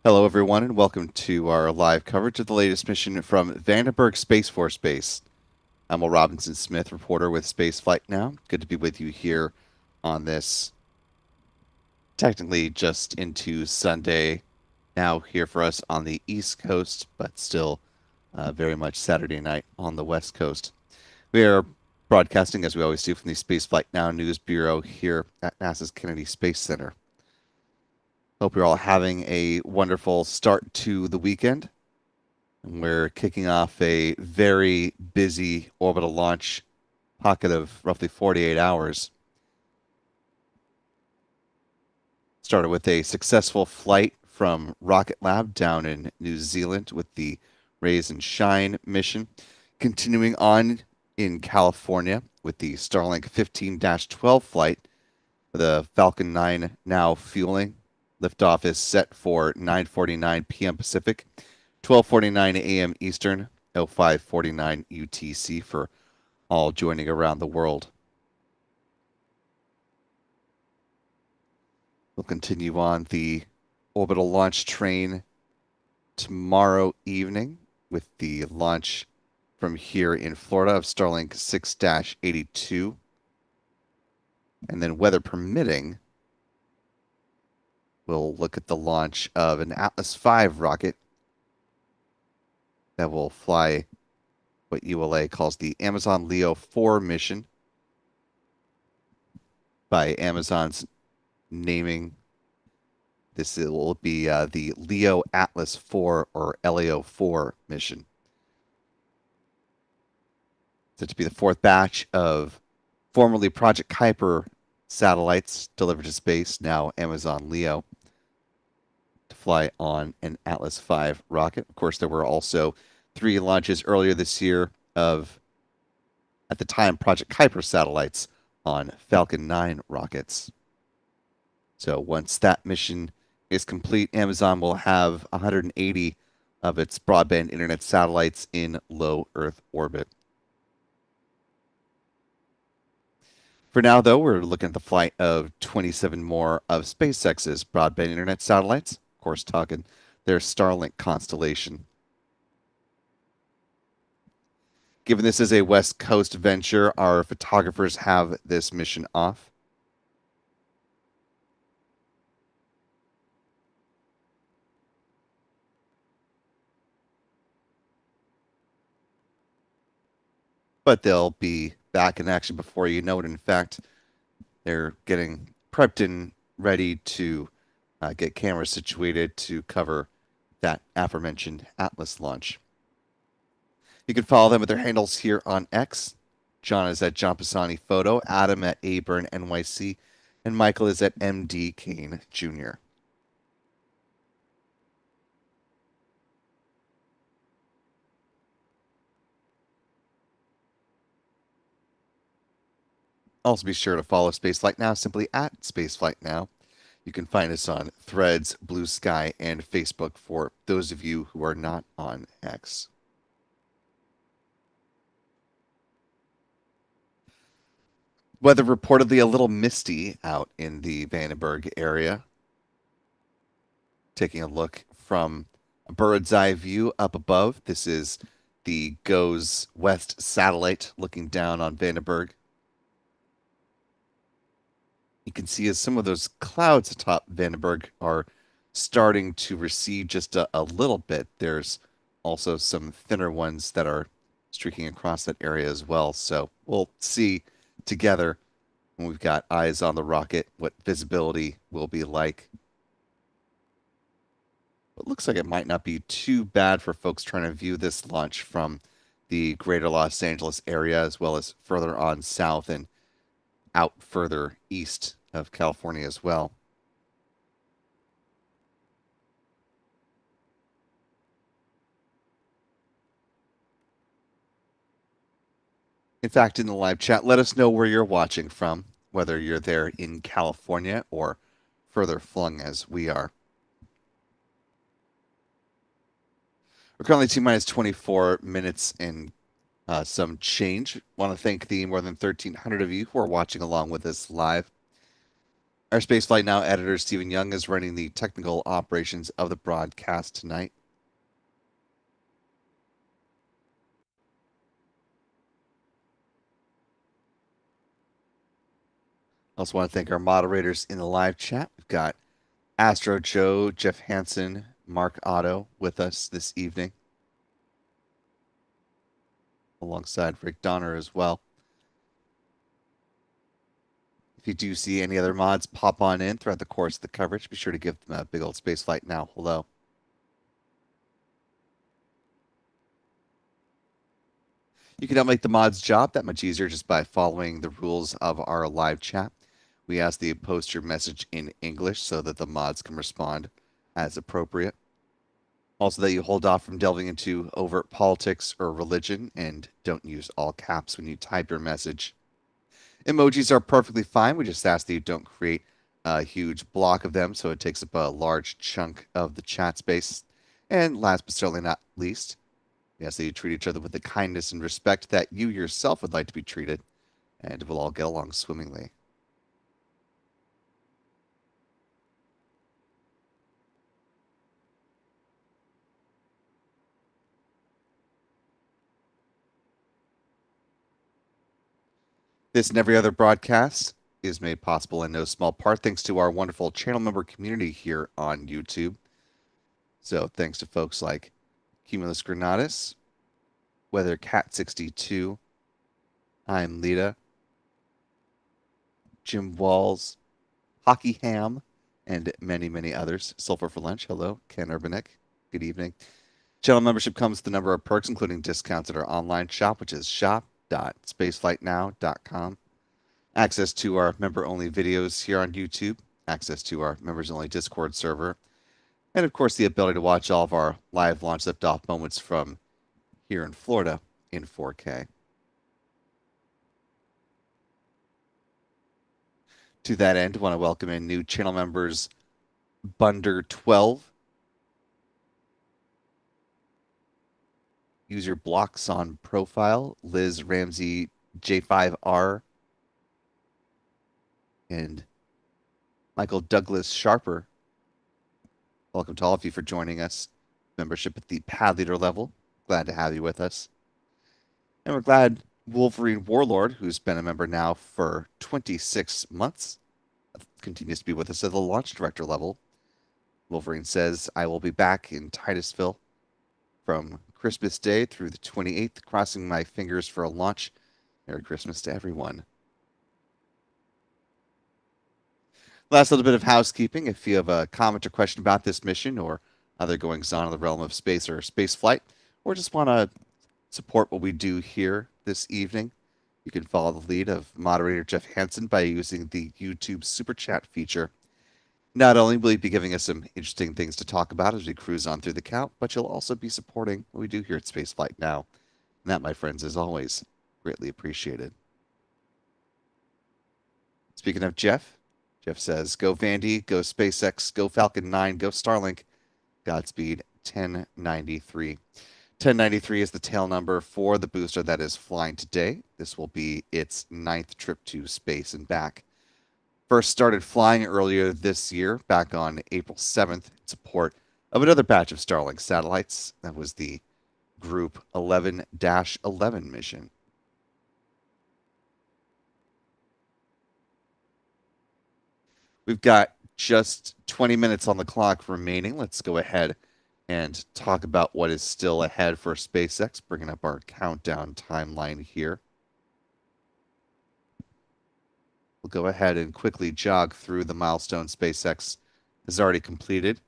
Hello, everyone, and welcome to our live coverage of the latest mission from Vandenberg Space Force Base. I'm Will Robinson Smith, reporter with Spaceflight now. Good to be with you here on this, technically just into Sunday, now here for us on the East Coast, but still very much Saturday night on the West Coast. We are broadcasting, as we always do, from the Spaceflight Now News Bureau here at NASA's Kennedy Space Center. Hope you're all having a wonderful start to the weekend. We're kicking off a very busy orbital launch pocket of roughly 48 hours. Started with a successful flight from Rocket Lab down in New Zealand with the Raise and Shine mission. Continuing on in California with the Starlink 15-12 flight, the Falcon 9 now fueling. Liftoff is set for 9:49 p.m. Pacific, 12:49 a.m. Eastern, 05:49 UTC for all joining around the world. We'll continue on the orbital launch train tomorrow evening with the launch from here in Florida of Starlink 6-82. And then, weather permitting, we'll look at the launch of an Atlas V rocket that will fly what ULA calls the Amazon Leo 4 mission by Amazon's naming. This will be the Leo Atlas 4 or LAO 4 mission. So to be the fourth batch of formerly Project Kuiper satellites delivered to space, now Amazon Leo, to fly on an Atlas V rocket. Of course, there were also 3 launches earlier this year of, at the time, Project Kuiper satellites on Falcon 9 rockets. So once that mission is complete, Amazon will have 180 of its broadband internet satellites in low Earth orbit. For now, though, we're looking at the flight of 27 more of SpaceX's broadband internet satellites. Of course, talking their Starlink constellation. Given this is a West Coast venture, our photographers have this mission off. But they'll be back in action before you know it. In fact, they're getting prepped and ready to get cameras situated to cover that aforementioned Atlas launch. You can follow them with their handles here on X. John is at John Pisani Photo, Adam at Aburn NYC, and Michael is at MD Kane Jr. Also, be sure to follow Spaceflight Now simply at Spaceflight Now. You can find us on Threads, Blue Sky, and Facebook for those of you who are not on X. Weather reportedly a little misty out in the Vandenberg area. Taking a look from a bird's eye view up above, this is the GOES West satellite looking down on Vandenberg. You can see as some of those clouds atop Vandenberg are starting to recede just a little bit. There's also some thinner ones that are streaking across that area as well. So we'll see together when we've got eyes on the rocket what visibility will be like. It looks like it might not be too bad for folks trying to view this launch from the greater Los Angeles area, as well as further on south and out further east of California as well. In fact, in the live chat, let us know where you're watching from, whether you're there in California or further flung as we are. We're currently T-minus 24 minutes and some change. Want to thank the more than 1,300 of you who are watching along with us live. Our Spaceflight Now editor, Stephen Young, is running the technical operations of the broadcast tonight. I also want to thank our moderators in the live chat. We've got Astro Joe, Jeff Hansen, Mark Otto with us this evening, alongside Rick Donner as well. If you do see any other mods pop on in throughout the course of the coverage, be sure to give them a big old Spaceflight Now hello. You can help make the mod's job that much easier just by following the rules of our live chat. We ask that you post your message in English so that the mods can respond as appropriate. Also, that you hold off from delving into overt politics or religion and don't use all caps when you type your message. Emojis are perfectly fine. We just ask that you don't create a huge block of them so it takes up a large chunk of the chat space. And last but certainly not least, we ask that you treat each other with the kindness and respect that you yourself would like to be treated, and we'll all get along swimmingly. This and every other broadcast is made possible in no small part thanks to our wonderful channel member community here on YouTube. So thanks to folks like Cumulus Granatus, Weather Cat 62, I'm Lita, Jim Walls, Hockey Ham, and many, many others. Sulfur for Lunch, hello. Ken Urbanek, good evening. Channel membership comes with a number of perks, including discounts at our online shop, which is shop.spaceflightnow.com. Access to our member-only videos here on YouTube, access to our members-only Discord server, and of course the ability to watch all of our live launch liftoff moments from here in Florida in 4K. To that end, I want to welcome in new channel members Bunder12, User Blocks on Profile, Liz Ramsey J5R, and Michael Douglas Sharper. Welcome to all of you for joining us. Membership at the pad leader level. Glad to have you with us. And we're glad Wolverine Warlord, who's been a member now for 26 months, continues to be with us at the launch director level. Wolverine says, I will be back in Titusville from Christmas Day through the 28th, crossing my fingers for a launch. Merry Christmas to everyone. Last little bit of housekeeping. If you have a comment or question about this mission or other goings on in the realm of space or space flight, or just want to support what we do here this evening, you can follow the lead of moderator Jeff Hansen by using the YouTube Super Chat feature. Not only will you be giving us some interesting things to talk about as we cruise on through the count, but you'll also be supporting what we do here at Spaceflight Now. And that, my friends, is always greatly appreciated. Speaking of Jeff, Jeff says, go Vandy, go SpaceX, go Falcon 9, go Starlink, Godspeed 1093. 1093 is the tail number for the booster that is flying today. This will be its 9th trip to space and back. First started flying earlier this year, back on April 7th, in support of another batch of Starlink satellites. That was the Group 11-11 mission. We've got just 20 minutes on the clock remaining. Let's go ahead and talk about what is still ahead for SpaceX, bringing up our countdown timeline here. We'll go ahead and quickly jog through the milestones SpaceX has already completed.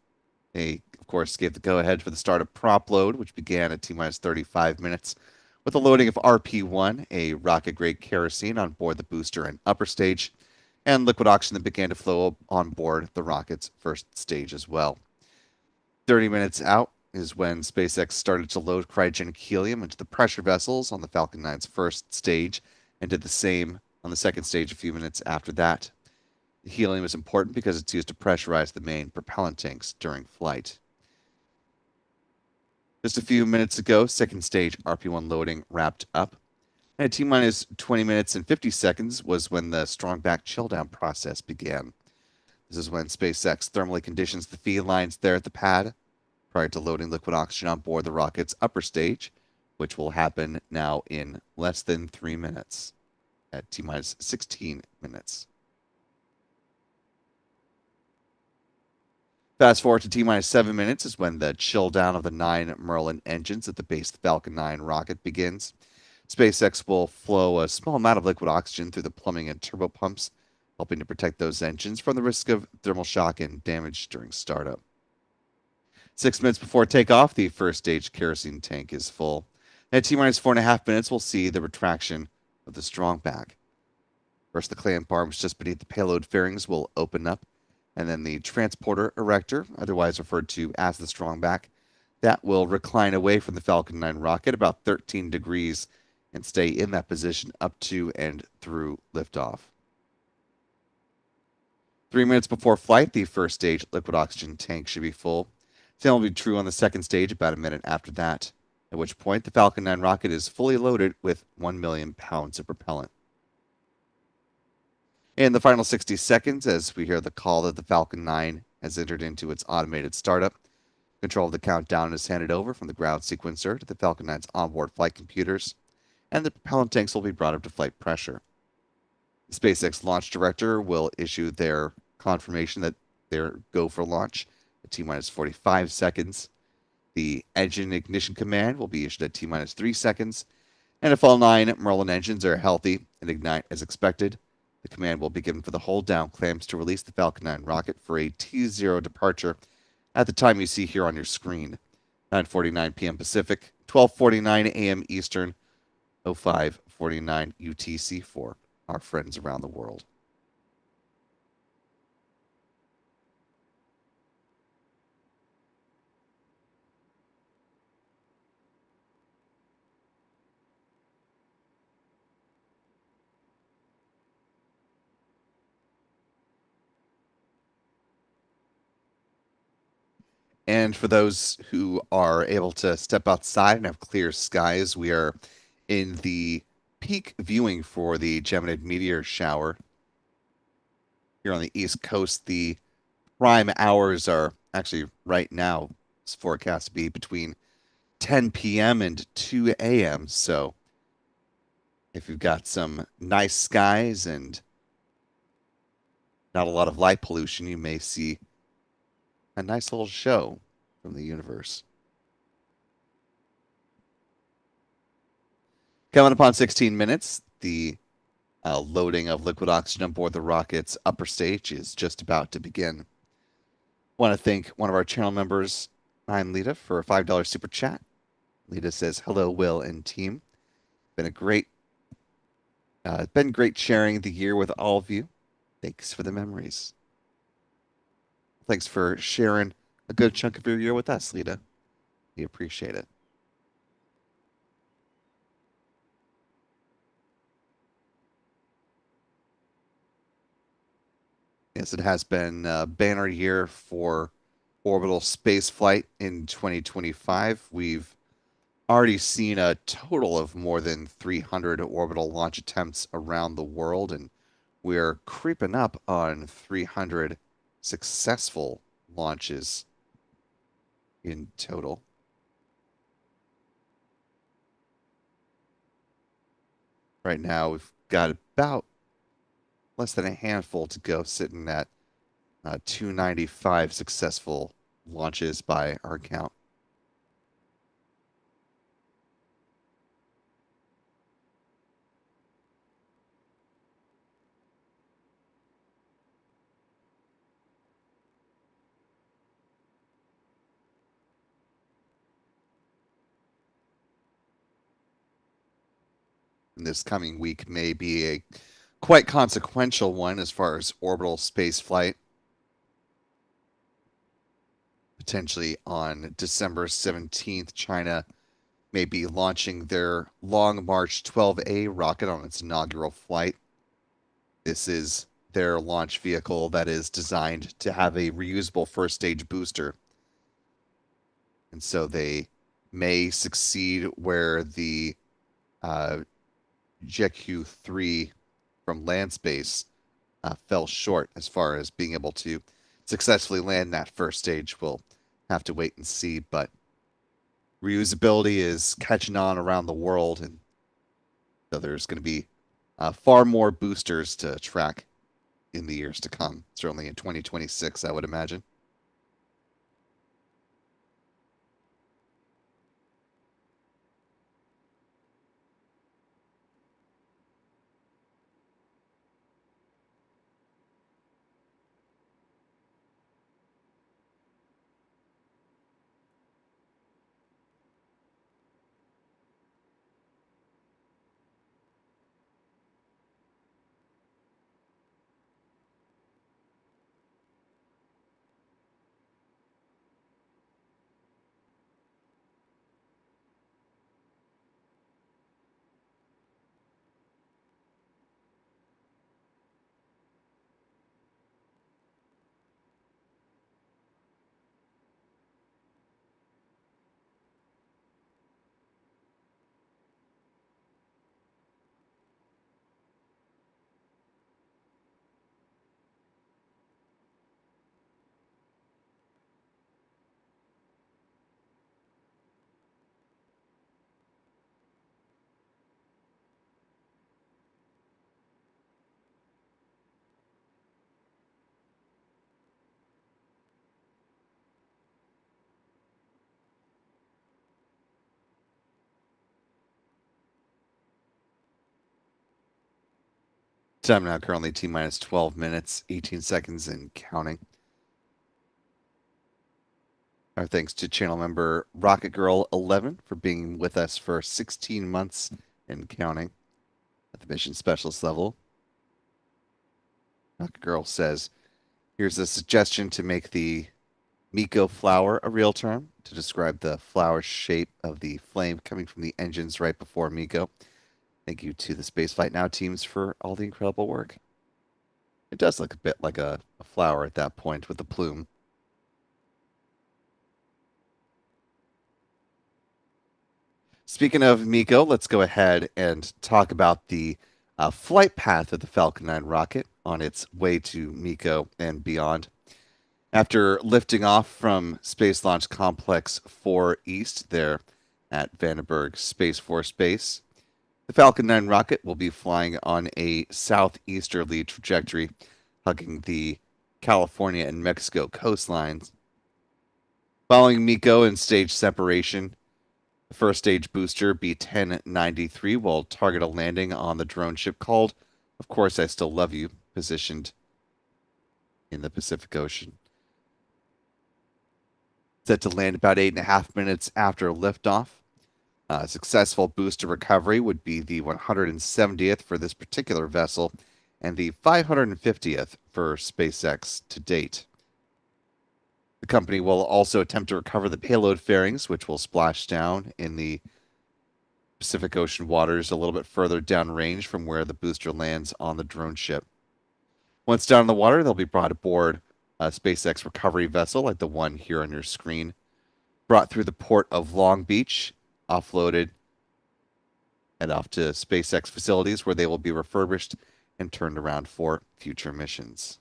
They, of course, gave the go-ahead for the start of prop load, which began at T-minus 35 minutes, with the loading of RP-1, a rocket-grade kerosene on board the booster and upper stage, and liquid oxygen that began to flow on board the rocket's first stage as well. 30 minutes out is when SpaceX started to load cryogenic helium into the pressure vessels on the Falcon 9's first stage, and did the same on the second stage a few minutes after that. The helium is important because it's used to pressurize the main propellant tanks during flight. Just a few minutes ago, second stage RP-1 loading wrapped up. And at T-minus 20 minutes and 50 seconds was when the strong back chill down process began. This is when SpaceX thermally conditions the feed lines there at the pad prior to loading liquid oxygen on board the rocket's upper stage, which will happen now in less than 3 minutes at T minus 16 minutes. Fast forward to T minus 7 minutes is when the chill down of the 9 Merlin engines at the base of the Falcon 9 rocket begins. SpaceX will flow a small amount of liquid oxygen through the plumbing and turbo pumps, helping to protect those engines from the risk of thermal shock and damage during startup. 6 minutes before takeoff, the first stage kerosene tank is full. At T minus 4.5 minutes, we'll see the retraction of the strong back. First, the clamp arms just beneath the payload fairings will open up, and then the transporter erector, otherwise referred to as the strong back, that will recline away from the Falcon 9 rocket about 13 degrees and stay in that position up to and through liftoff. 3 minutes before flight, the first stage liquid oxygen tank should be full. Same will be true on the second stage about a minute after that, at which point the Falcon 9 rocket is fully loaded with 1 million pounds of propellant. In the final 60 seconds, as we hear the call that the Falcon 9 has entered into its automated startup, control of the countdown is handed over from the ground sequencer to the Falcon 9's onboard flight computers, and the propellant tanks will be brought up to flight pressure. The SpaceX launch director will issue their confirmation that they're go for launch at T minus 45 seconds. The engine ignition command will be issued at T minus 3 seconds. And if all 9 Merlin engines are healthy and ignite as expected, the command will be given for the hold down clamps to release the Falcon 9 rocket for a T0 departure at the time you see here on your screen. 9:49 p.m. Pacific, 12:49 a.m. Eastern, 05:49 UTC for our friends around the world. And for those who are able to step outside and have clear skies, we are in the peak viewing for the Geminid meteor shower. Here on the East Coast, the prime hours are actually right now it's forecast to be between 10 p.m. and 2 a.m. So if you've got some nice skies and not a lot of light pollution, you may see a nice little show from the universe. Coming upon 16 minutes, the loading of liquid oxygen on board the rocket's upper stage is just about to begin. Want to thank one of our channel members, I'm Lita, for a $5 super chat. Lita says, "Hello, Will and team. Been great sharing the year with all of you. Thanks for the memories." Thanks for sharing a good chunk of your year with us, Lita. We appreciate it. Yes, it has been a banner year for orbital spaceflight in 2025. We've already seen a total of more than 300 orbital launch attempts around the world, and we're creeping up on 300 successful launches in total. Right now, we've got about less than a handful to go, sitting at 295 successful launches by our count. And this coming week may be a quite consequential one as far as orbital space flight. Potentially on December 17th, China may be launching their Long March 12A rocket on its inaugural flight. This is their launch vehicle that is designed to have a reusable first stage booster. And so they may succeed where the JQ-3 from land space fell short as far as being able to successfully land that first stage. We'll have to wait and see, but reusability is catching on around the world, and so there's going to be far more boosters to track in the years to come. Certainly in 2026, I would imagine. Time now currently T minus 12 minutes, 18 seconds, and counting. Our thanks to channel member Rocket Girl 11 for being with us for 16 months and counting at the mission specialist level. Rocket Girl says, here's a suggestion to make the Miko flower a real term to describe the flower shape of the flame coming from the engines right before Miko. Thank you to the Spaceflight Now teams for all the incredible work. It does look a bit like a flower at that point with the plume. Speaking of Miko, let's go ahead and talk about the flight path of the Falcon 9 rocket on its way to Miko and beyond. After lifting off from Space Launch Complex 4 East there at Vandenberg Space Force Base, the Falcon 9 rocket will be flying on a southeasterly trajectory, hugging the California and Mexico coastlines. Following Miko and stage separation, the first stage booster B-1093 will target a landing on the drone ship called, of course, I Still Love You, positioned in the Pacific Ocean. Set to land about 8.5 minutes after liftoff. Successful booster recovery would be the 170th for this particular vessel and the 550th for SpaceX to date. The company will also attempt to recover the payload fairings, which will splash down in the Pacific Ocean waters a little bit further downrange from where the booster lands on the drone ship. Once down in the water, they'll be brought aboard a SpaceX recovery vessel like the one here on your screen, brought through the port of Long Beach, offloaded, and off to SpaceX facilities where they will be refurbished and turned around for future missions.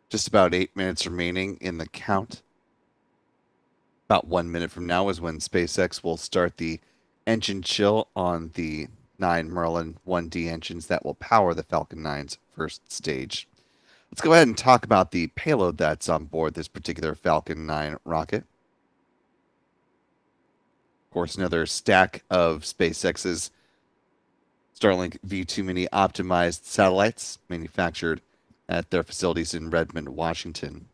Just about 8 minutes remaining in the count. About 1 minute from now is when SpaceX will start the engine chill on the 9 Merlin 1D engines that will power the Falcon 9's first stage. Let's go ahead and talk about the payload that's on board this particular Falcon 9 rocket. Of course, another stack of SpaceX's Starlink V2 Mini optimized satellites manufactured at their facilities in Redmond, Washington.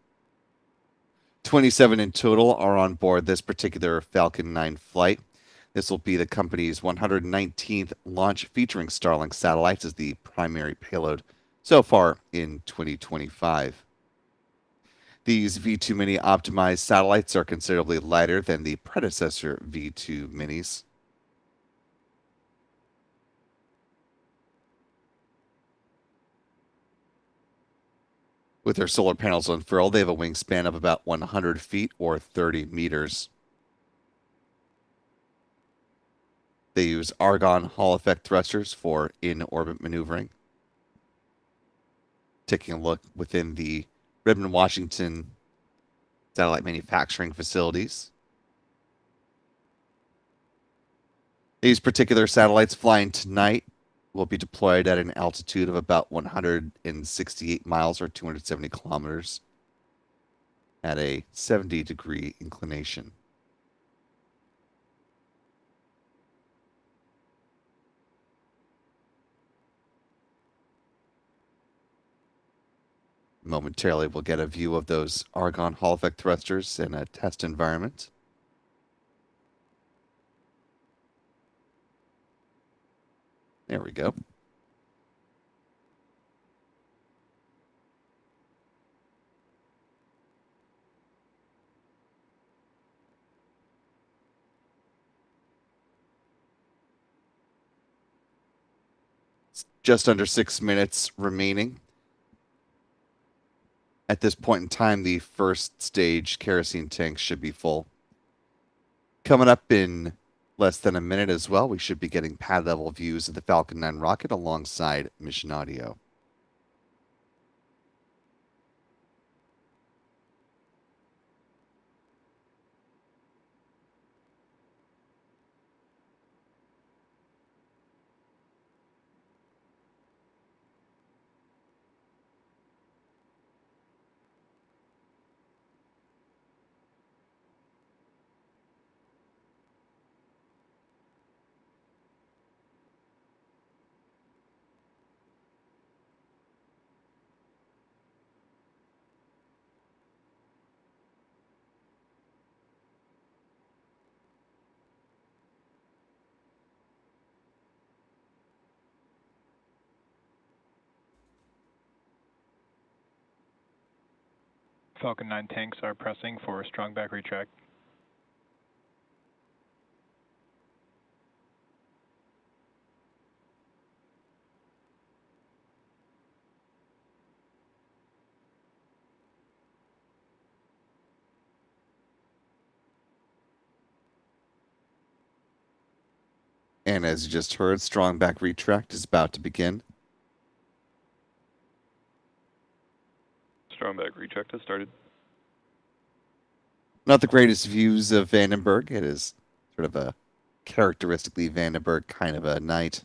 27 in total are on board this particular Falcon 9 flight. This will be the company's 119th launch featuring Starlink satellites as the primary payload so far in 2025. These V2 Mini optimized satellites are considerably lighter than the predecessor V2 Minis. With their solar panels unfurled, they have a wingspan of about 100 feet or 30 meters. They use argon Hall effect thrusters for in-orbit maneuvering. Taking a look within the Redmond, Washington satellite manufacturing facilities. These particular satellites flying tonight will be deployed at an altitude of about 168 miles or 270 kilometers at a 70-degree inclination. Momentarily, we'll get a view of those argon Hall effect thrusters in a test environment. There we go. It's just under 6 minutes remaining. At this point in time, the first stage kerosene tanks should be full. Coming up in less than a minute as well, we should be getting pad level views of the Falcon 9 rocket alongside mission audio. Falcon 9 tanks are pressing for strong back retract. And as you just heard, strong back retract is about to begin. Strong back retract has started. Not the greatest views of Vandenberg. It is sort of a characteristically Vandenberg kind of a night.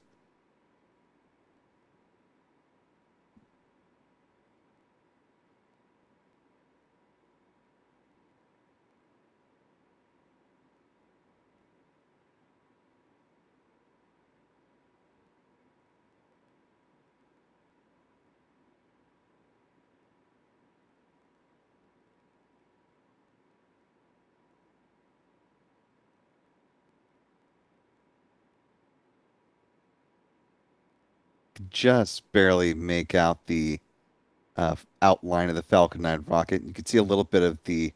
Just barely make out the outline of the Falcon 9 rocket. You can see a little bit of the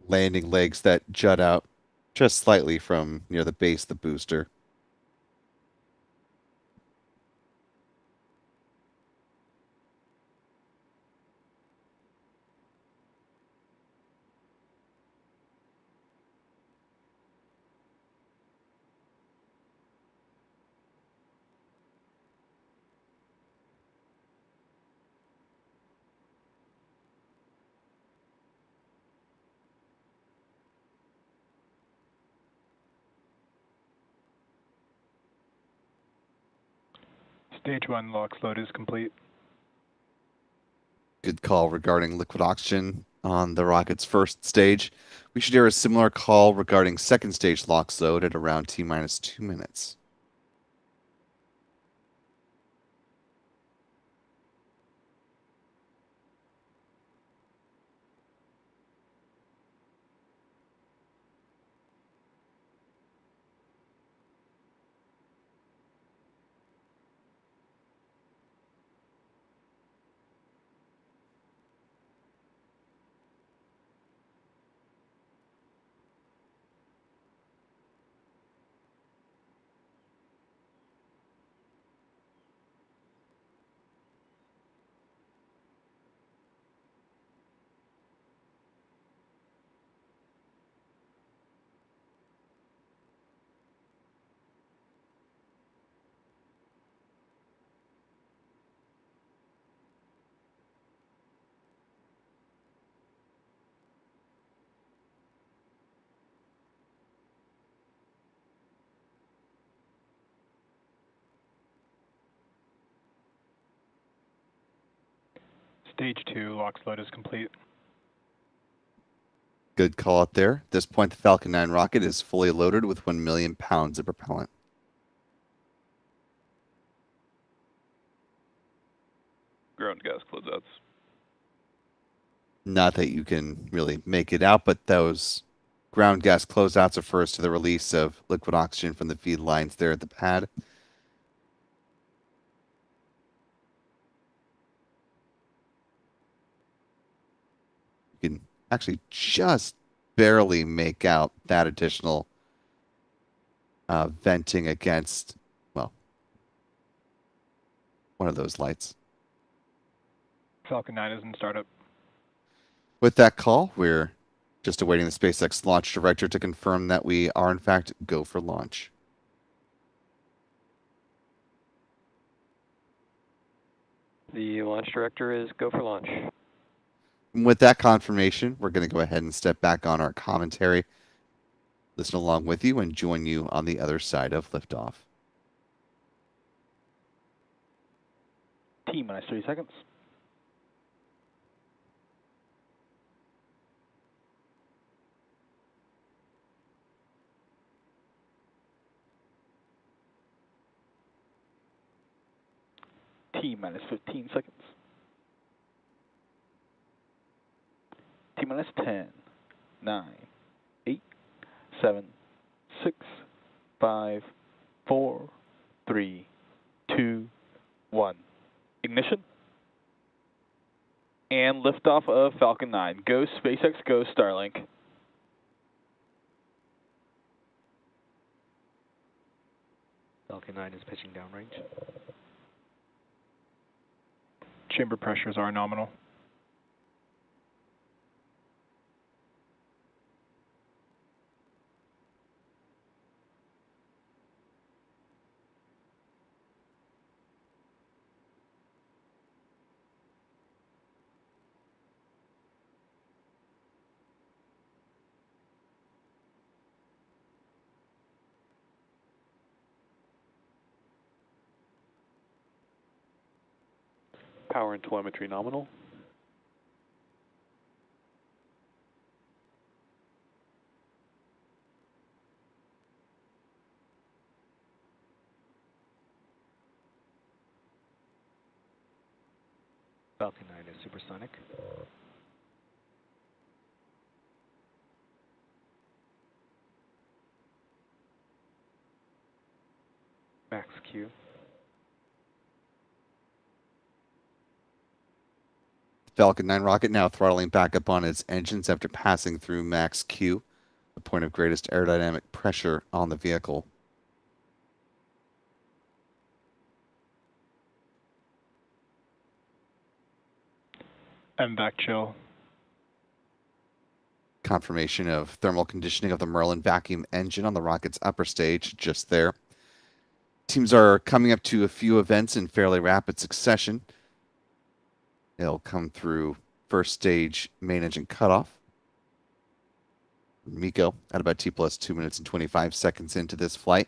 landing legs that jut out just slightly from near the base of the booster. Stage 1 LOX load is complete. Good call regarding liquid oxygen on the rocket's first stage. We should hear a similar call regarding second stage LOX load at around T-minus 2 minutes. Stage 2 LOX load is complete. Good call out there. At this point, the Falcon 9 rocket is fully loaded with 1 million pounds of propellant. Ground gas closeouts. Not that you can really make it out, but those ground gas closeouts refers to the release of liquid oxygen from the feed lines there at the pad. You can actually just barely make out that additional venting against, well, one of those lights. Falcon 9 is in startup. With that call, we're just awaiting the SpaceX launch director to confirm that we are, in fact, go for launch. The launch director is go for launch. And with that confirmation, we're going to go ahead and step back on our commentary, listen along with you, and join you on the other side of liftoff. T-minus 30 seconds. T-minus 15 seconds. T-minus 10, 9, 8, 7, 6, 5, 4, 3, 2, 1. Ignition. And liftoff of Falcon 9. Go SpaceX, go Starlink. Falcon 9 is pitching downrange. Chamber pressures are nominal. Power and telemetry nominal. Falcon 9 is supersonic. Max Q. Falcon 9 rocket now throttling back up on its engines after passing through max Q, the point of greatest aerodynamic pressure on the vehicle. MVAC chill. Confirmation of thermal conditioning of the Merlin vacuum engine on the rocket's upper stage just there. Teams are coming up to a few events in fairly rapid succession. They'll come through first stage main engine cutoff. Miko at about T plus 2 minutes and 25 seconds into this flight.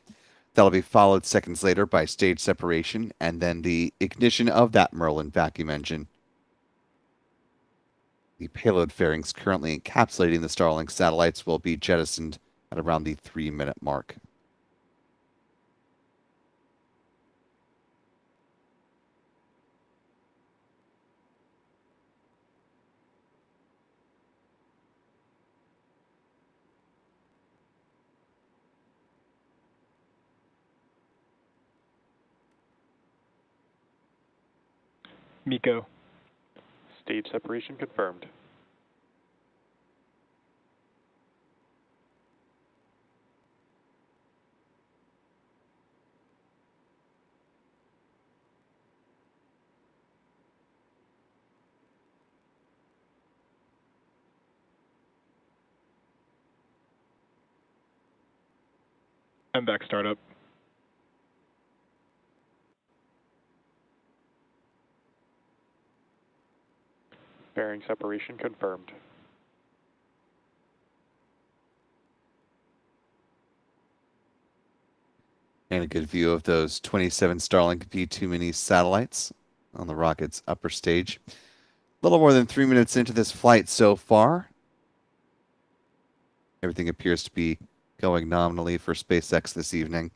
That'll be followed seconds later by stage separation and then the ignition of that Merlin vacuum engine. The payload fairings currently encapsulating the Starlink satellites will be jettisoned at around the 3-minute mark. Miko. Stage separation confirmed. I'm back startup. Bearing separation confirmed. And a good view of those 27 Starlink V2 mini satellites on the rocket's upper stage. A little more than 3 minutes into this flight so far. Everything appears to be going nominally for SpaceX this evening.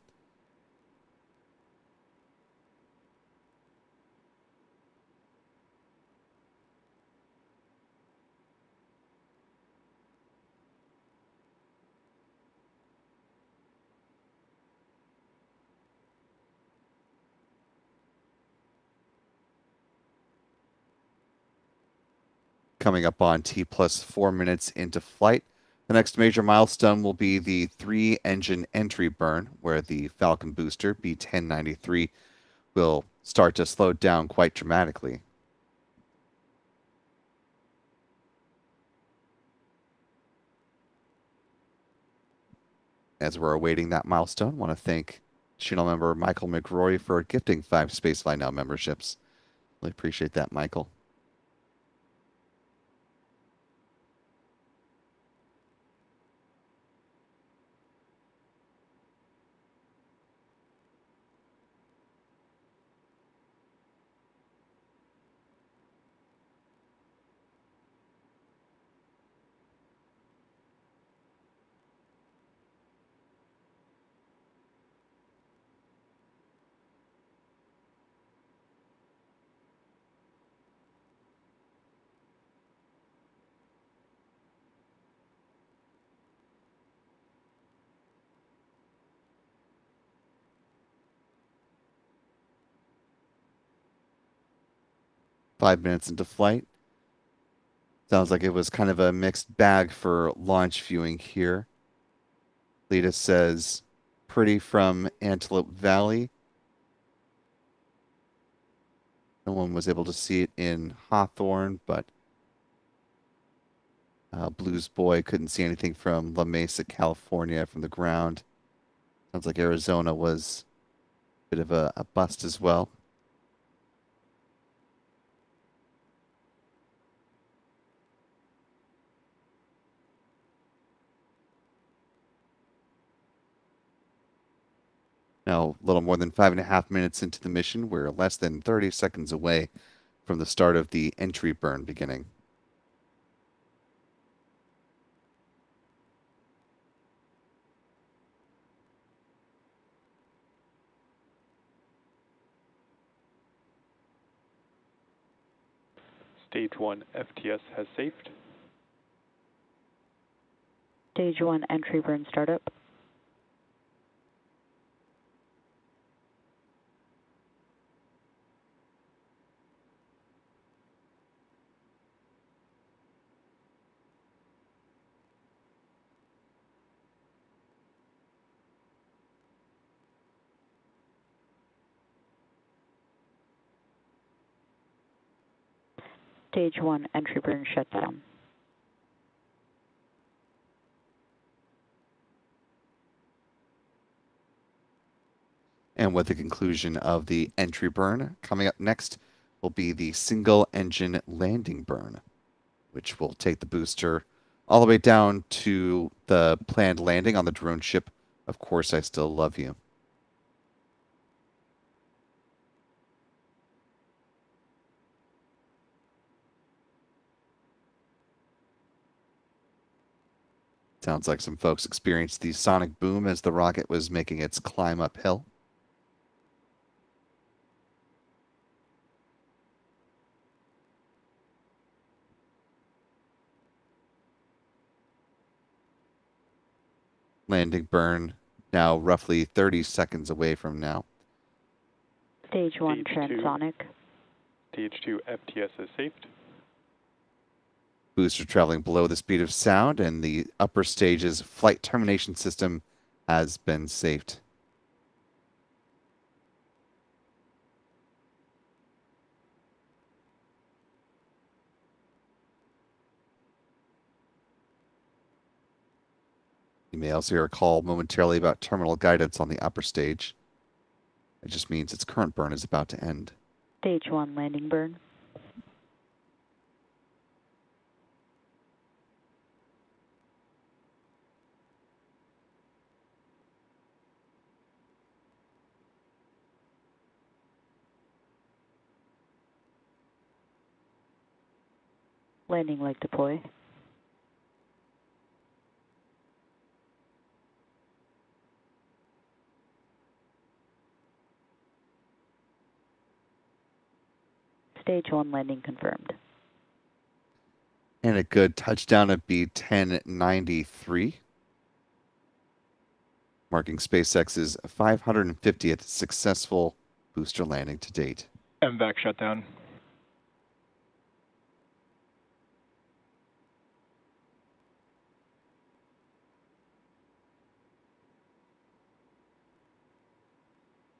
Coming up on T plus 4 minutes into flight. The next major milestone will be the 3-engine entry burn, where the Falcon booster B-1093 will start to slow down quite dramatically. As we're awaiting that milestone, I want to thank channel member Michael McRory for gifting 5 Spaceflight Now memberships. Really appreciate that, Michael. Five minutes into flight. Sounds like it was kind of a mixed bag for launch viewing here. Lita says, pretty from Antelope Valley. No one was able to see it in Hawthorne, but Blues Boy couldn't see anything from La Mesa, California from the ground. Sounds like Arizona was a bit of a bust as well. Now, a little more than 5.5 minutes into the mission, we're less than 30 seconds away from the start of the entry burn beginning. Stage 1 FTS has safed. Stage 1 entry burn startup. Stage 1 entry burn shutdown. And with the conclusion of the entry burn, coming up next will be the single engine landing burn, which will take the booster all the way down to the planned landing on the drone ship. Of course, I still love you. Sounds like some folks experienced the sonic boom as the rocket was making its climb uphill. Landing burn now roughly 30 seconds away from now. Stage 1 Stage two. transonic. Stage 2 FTS has safed. Booster traveling below the speed of sound, and the upper stage's flight termination system has been safed. You may also hear a call momentarily about terminal guidance on the upper stage. It just means its current burn is about to end. Stage 1 landing burn. Landing leg deploy. Stage 1 landing confirmed. And a good touchdown at B1093, marking SpaceX's 550th successful booster landing to date. MVAC shutdown.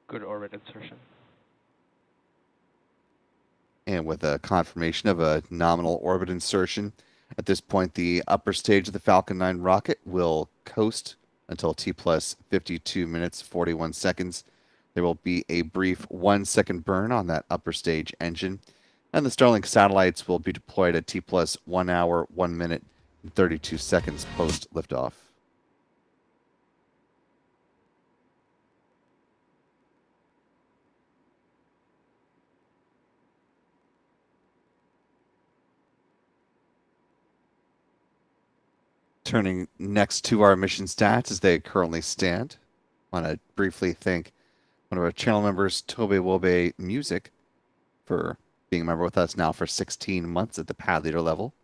Good orbit insertion. And with a confirmation of a nominal orbit insertion, at this point the upper stage of the Falcon 9 rocket will coast until T plus 52 minutes 41 seconds. There will be a brief 1-second burn on that upper stage engine, and the Starlink satellites will be deployed at T plus 1 hour, 1 minute, and 32 seconds post liftoff. Turning next to our mission stats as they currently stand, I want to briefly thank one of our channel members, Tobe Wobe Music, for being a member with us now for 16 months at the pad leader level.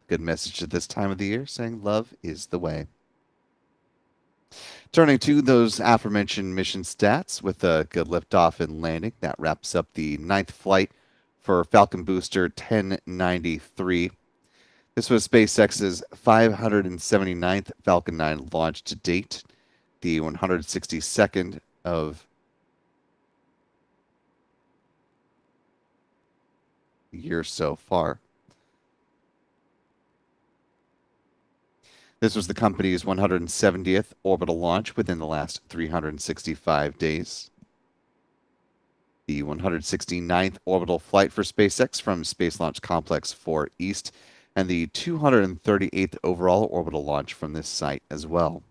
Good message at this time of the year saying love is the way. Turning to those aforementioned mission stats with a good liftoff and landing, that wraps up the 9th flight for Falcon Booster 1093. This was SpaceX's 579th Falcon 9 launch to date, the 162nd of the year so far. This was the company's 170th orbital launch within the last 365 days. The 169th orbital flight for SpaceX from Space Launch Complex 4 East, and the 238th overall orbital launch from this site as well.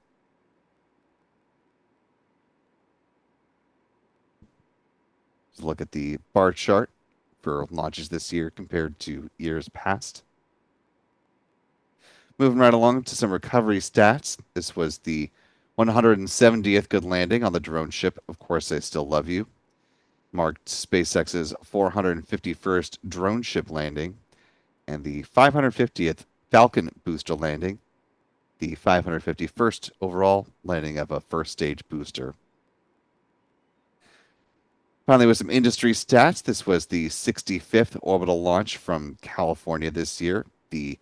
Let's look at the bar chart for launches this year compared to years past. Moving right along to some recovery stats. This was the 170th good landing on the drone ship, Of Course I Still Love You. Marked SpaceX's 451st drone ship landing, and the 550th Falcon booster landing, the 551st overall landing of a first stage booster. Finally, with some industry stats, this was the 65th orbital launch from California this year, the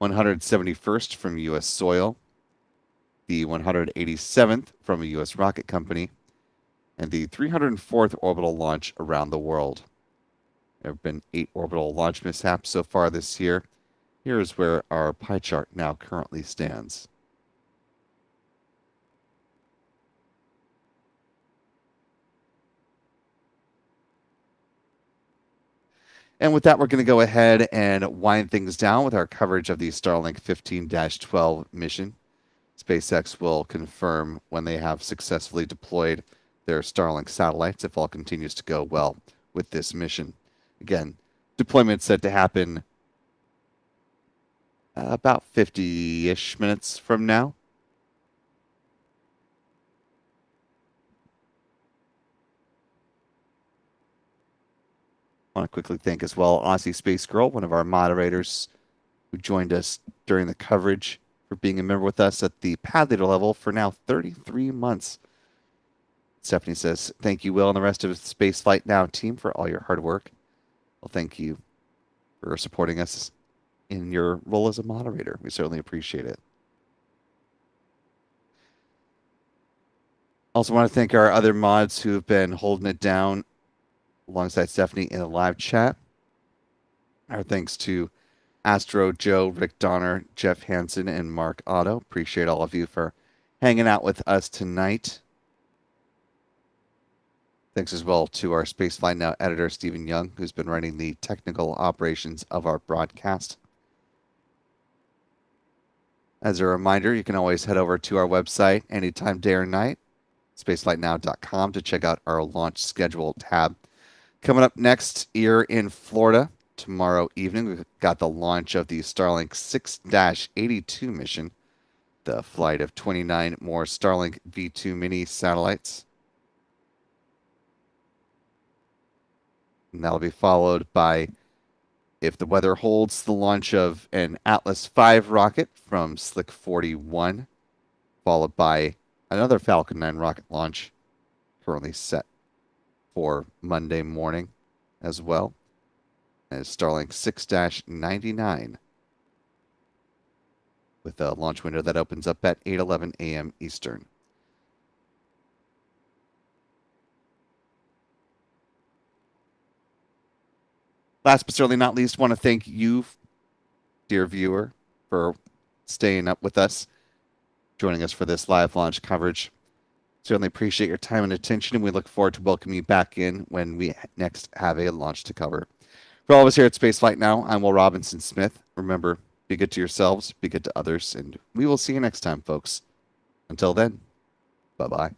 171st from U.S. soil, the 187th from a U.S. rocket company, and the 304th orbital launch around the world. There have been 8 orbital launch mishaps so far this year. Here is where our pie chart now currently stands. And with that, we're going to go ahead and wind things down with our coverage of the Starlink 15-12 mission. SpaceX will confirm when they have successfully deployed their Starlink satellites if all continues to go well with this mission. Again, deployment set to happen about 50-ish minutes from now. I want to quickly thank as well Aussie Space Girl, one of our moderators who joined us during the coverage, for being a member with us at the pad leader level for now 33 months. Stephanie says, thank you, Will, and the rest of the Spaceflight Now team for all your hard work. Well, thank you for supporting us in your role as a moderator. We certainly appreciate it. Also want to thank our other mods who have been holding it down alongside Stephanie in the live chat. Our thanks to Astro, Joe, Rick Donner, Jeff Hansen, and Mark Otto. Appreciate all of you for hanging out with us tonight. Thanks as well to our Spaceflight Now editor, Stephen Young, who's been running the technical operations of our broadcast. As a reminder, you can always head over to our website anytime, day or night, spaceflightnow.com, to check out our launch schedule tab. Coming up next here in Florida tomorrow evening, we've got the launch of the Starlink 6-82 mission, the flight of 29 more Starlink V2 mini satellites. And that'll be followed by, if the weather holds, the launch of an Atlas V rocket from Slick 41, followed by another Falcon 9 rocket launch, currently set for Monday morning as well, as Starlink 6-99, with a launch window that opens up at 8:11 a.m. Eastern. Last but certainly not least, want to thank you, dear viewer, for staying up with us, joining us for this live launch coverage. Certainly appreciate your time and attention, and we look forward to welcoming you back in when we next have a launch to cover. For all of us here at Spaceflight Now, I'm Will Robinson Smith. Remember, be good to yourselves, be good to others, and we will see you next time, folks. Until then, bye-bye.